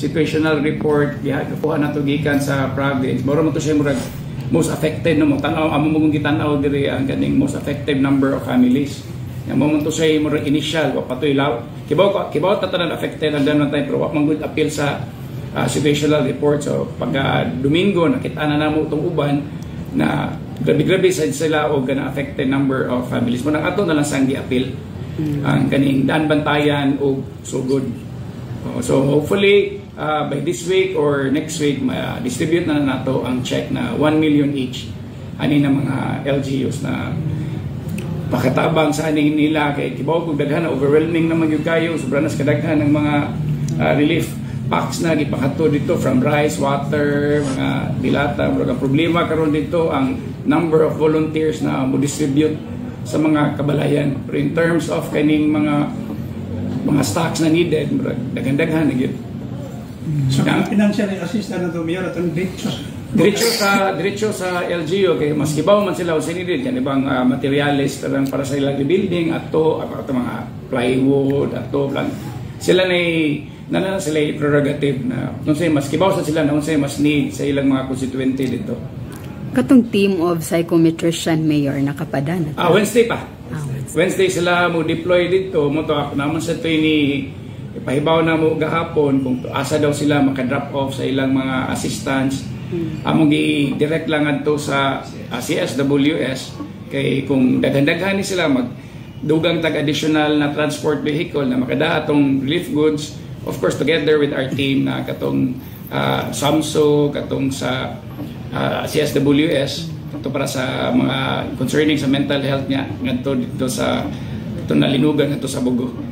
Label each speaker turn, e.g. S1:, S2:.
S1: situational report kuha na to gikan sa province. Mura mo to siya murag most affected no mo tanaw amo mo gitanaw diri ang kaning most affected number of families. Yang mo to siya murag initial wa patoy law. Kibaw ta tanan affected ang danon tayo pero wa man good appeal sa situational report. So pag Domingo nakita na namo tong uban na grabe sila o gana affected number of families. Mo nang ato na lang sang gi-appeal ang kaning daan bantayan o sugod. So hopefully by this week or next week distribute na nato ang check na 1 million each ani na mga LGUs na pakatabang sa aning nila kay kibaw kung daghan na overwhelming naman yung kayo sobra na kadaghan ng mga relief packs na gipakato dito from rice, water, mga dilata. Pero ang problema karon dito ang number of volunteers na mo distribute sa mga kabalayan. Pero in terms of kaning mga stocks na needed, daghan-daghan na gyud.
S2: So ang financial assistance na to Mayor at ang
S1: diretso sa LGU kay mas kibaw man sila sa needed kan ibang materials para sa ilang rebuilding ato mga plywood ato plan sila na sila prerogative na unsay mas kibaw sa sila na unsay mas need sa ilang mga constituente dito.
S3: Katong team of psychometrician Mayor nakapadana.
S1: Wednesday pa. Wednesday sila mo deploy dito mo to ako naman sa ni ipahibaw na mo gahapon kung asa daw sila maka-drop off sa ilang mga assistants. Among i-direct lang adto sa CSWS kay kung daghan-daghan ni sila magdugang tag additional na transport vehicle na makada atong relief goods, of course together with our team na katong SAMSO, katong sa CSWS ito para sa mga concerning sa mental health niya ngadto dito sa ito nalinugan ngadto sa Bugo.